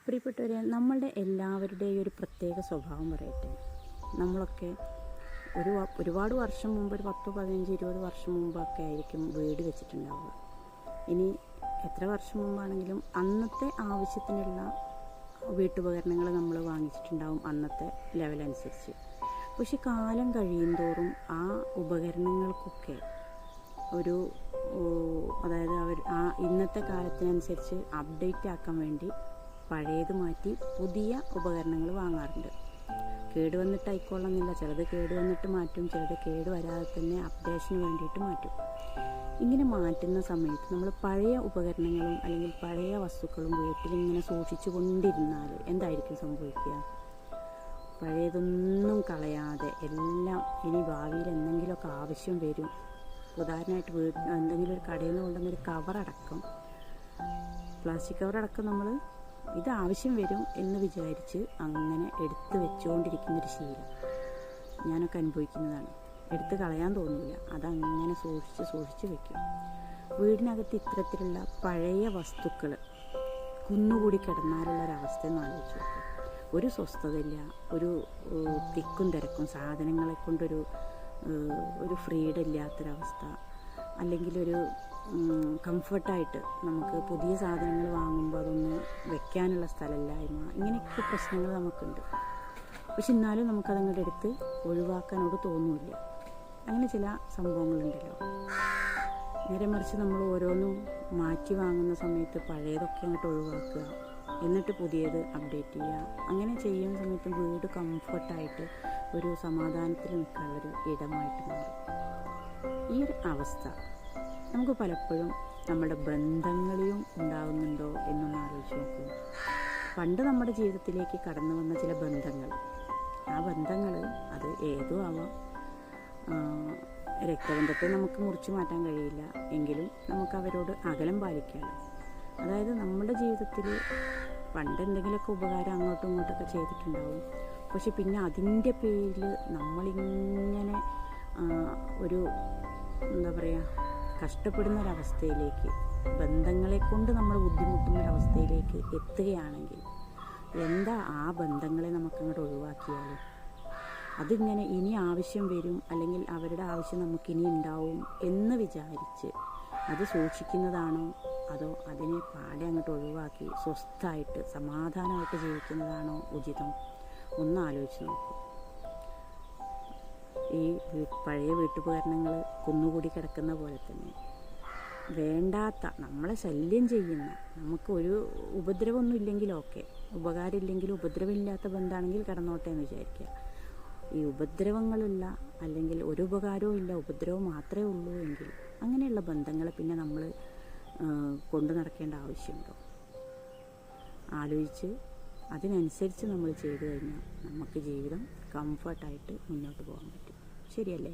പ്രിയപ്പെട്ടവരെ, നമ്മളുടെ എല്ലാവരുടെയും ഒരു പ്രത്യേക സ്വഭാവം പറയട്ടെ. നമ്മളൊക്കെ ഒരുപാട് വർഷം മുമ്പ്, ഒരു 10, 15, 20 വർഷം മുമ്പൊക്കെ ആയിരിക്കും വീട് വെച്ചിട്ടുണ്ടാവുക. ഇനി എത്ര വർഷം മുമ്പാണെങ്കിലും അന്നത്തെ ആവശ്യത്തിനുള്ള വീട്ടുപകരണങ്ങൾ നമ്മൾ വാങ്ങിച്ചിട്ടുണ്ടാവും, അന്നത്തെ ലെവലനുസരിച്ച്. പക്ഷെ കാലം കഴിയുന്തോറും ആ ഉപകരണങ്ങൾക്കൊക്കെ അതായത് ഇന്നത്തെ കാലത്തിനനുസരിച്ച് അപ്ഡേറ്റ് ആക്കാൻ വേണ്ടി പഴയത് മാറ്റി പുതിയ ഉപകരണങ്ങൾ വാങ്ങാറുണ്ട്. കേടുവന്നിട്ടായിക്കൊള്ളുന്നില്ല, ചിലത് കേടുവന്നിട്ട് മാറ്റും, ചിലത് കേടുവരാതെ തന്നെ അപ്ഡേഷന് വേണ്ടിയിട്ട് മാറ്റും. ഇങ്ങനെ മാറ്റുന്ന സമയത്ത് നമ്മൾ പഴയ ഉപകരണങ്ങളും അല്ലെങ്കിൽ പഴയ വസ്തുക്കളും വീട്ടിലിങ്ങനെ സൂക്ഷിച്ചു കൊണ്ടിരുന്നാൽ എന്തായിരിക്കും സംഭവിക്കുക? പഴയതൊന്നും കളയാതെ എല്ലാം ഇനി ഭാവിയിൽ എന്തെങ്കിലുമൊക്കെ ആവശ്യം വരും. ഉദാഹരണമായിട്ട് എന്തെങ്കിലും ഒരു കടയിൽ നിന്ന് കൊണ്ടുവന്നൊരു കവറടക്കം, പ്ലാസ്റ്റിക് കവറടക്കം നമ്മൾ ഇത് ആവശ്യം വരും എന്ന് വിചാരിച്ച് അങ്ങനെ എടുത്ത് വെച്ചുകൊണ്ടിരിക്കുന്നൊരു ശീലം ഞാനൊക്കെ അനുഭവിക്കുന്നതാണ്. എടുത്ത് കളയാൻ തോന്നില്ല, അതങ്ങനെ സൂക്ഷിച്ച് വെക്കും. വീടിനകത്ത് ഇത്തരത്തിലുള്ള പഴയ വസ്തുക്കൾ കുന്നുകൂടി കിടന്നാലുള്ളൊരവസ്ഥ എന്ന് ആലോചിച്ച് നോക്കും. ഒരു സ്വസ്ഥതയില്ല, ഒരു തിക്കും തിരക്കും, സാധനങ്ങളെ കൊണ്ടൊരു ഫ്രീഡം ഇല്ലാത്തൊരവസ്ഥ, അല്ലെങ്കിൽ ഒരു കംഫർട്ടായിട്ട് നമുക്ക് പുതിയ സാധനങ്ങൾ വാങ്ങുമ്പോൾ അതൊന്ന് വെക്കാനുള്ള സ്ഥലമില്ലായ്മ, ഇങ്ങനെയൊക്കെ പ്രശ്നങ്ങൾ നമുക്കുണ്ട്. പക്ഷെ എന്നാലും നമുക്കതങ്ങോട്ട് എടുത്ത് ഒഴിവാക്കാനോട് തോന്നില്ല. അങ്ങനെ ചില സംഭവങ്ങളുണ്ടല്ലോ. നേരെ മറിച്ച് നമ്മൾ ഓരോന്നും മാറ്റി വാങ്ങുന്ന സമയത്ത് പഴയതൊക്കെ അങ്ങോട്ട് ഒഴിവാക്കുക, എന്നിട്ട് പുതിയത് അപ്ഡേറ്റ് ചെയ്യുക. അങ്ങനെ ചെയ്യുന്ന സമയത്ത് വീട് കംഫർട്ടായിട്ട് ഒരു സമാധാനത്തിൽ നിൽക്കാനുള്ളൊരു ഇടമായിട്ട് മാറും. ഈ ഒരു അവസ്ഥ നമുക്ക് പലപ്പോഴും നമ്മുടെ ബന്ധങ്ങളെയും ഉണ്ടാകുന്നുണ്ടോ എന്നൊന്ന് ആലോചിച്ച് നോക്കൂ. പണ്ട് നമ്മുടെ ജീവിതത്തിലേക്ക് കടന്നു വന്ന ചില ബന്ധങ്ങൾ, ആ ബന്ധങ്ങൾ അത് ഏതോ ആവാം. രക്തബന്ധത്തെ നമുക്ക് മുറിച്ചു മാറ്റാൻ കഴിയില്ല, എങ്കിലും നമുക്ക് അവരോട് അകലം പാലിക്കാമല്ലോ. അതായത് നമ്മുടെ ജീവിതത്തിൽ പണ്ട് എന്തെങ്കിലുമൊക്കെ ഉപകാരം അങ്ങോട്ടും ഇങ്ങോട്ടൊക്കെ ചെയ്തിട്ടുണ്ടാവും. പക്ഷെ പിന്നെ അതിൻ്റെ പേരിൽ നമ്മളിങ്ങനെ എന്താ പറയുക, കഷ്ടപ്പെടുന്നൊരവസ്ഥയിലേക്ക്, ബന്ധങ്ങളെ കൊണ്ട് നമ്മൾ ബുദ്ധിമുട്ടുന്നൊരവസ്ഥയിലേക്ക് എത്തുകയാണെങ്കിൽ എന്താ ആ ബന്ധങ്ങളെ നമുക്കങ്ങോട്ട് ഒഴിവാക്കിയാൽ അതിങ്ങനെ ഇനി ആവശ്യം വരും, അല്ലെങ്കിൽ അവരുടെ ആവശ്യം നമുക്കിനി ഉണ്ടാവും എന്ന് വിചാരിച്ച് അത് സൂക്ഷിക്കുന്നതാണോ, അതോ അതിനെ പാടെ അങ്ങോട്ട് ഒഴിവാക്കി സ്വസ്ഥമായിട്ട് സമാധാനമായിട്ട് ജീവിക്കുന്നതാണോ ഉചിതം? ഒന്ന് ആലോചിച്ച് നോക്കൂ. ഈ പഴയ വീട്ടുപകരണങ്ങൾ കുന്നുകൂടി കിടക്കുന്ന പോലെ തന്നെ വേണ്ടാത്ത, നമ്മളെ ശല്യം ചെയ്യുന്ന, നമുക്ക് ഒരു ഉപദ്രവമൊന്നും ഇല്ലെങ്കിലും ഓക്കെ, ഉപകാരമില്ലെങ്കിലും ഉപദ്രവമില്ലാത്ത ബന്ധമാണെങ്കിൽ കിടന്നോട്ടെ എന്ന് വിചാരിക്കുക. ഈ ഉപദ്രവങ്ങളുള്ള, അല്ലെങ്കിൽ ഒരു ഉപകാരവും ഇല്ല, ഉപദ്രവം മാത്രമേ ഉള്ളൂ എങ്കിൽ അങ്ങനെയുള്ള ബന്ധങ്ങൾ പിന്നെ നമ്മൾ കൊണ്ടു നടക്കേണ്ട ആവശ്യമുണ്ടോ? ആലോചിച്ച് അതിനനുസരിച്ച് നമ്മൾ ചെയ്തു കഴിഞ്ഞാൽ നമുക്ക് ജീവിതം കംഫർട്ടായിട്ട് മുന്നോട്ട് പോകാൻ പറ്റും. ശരിയല്ലേ?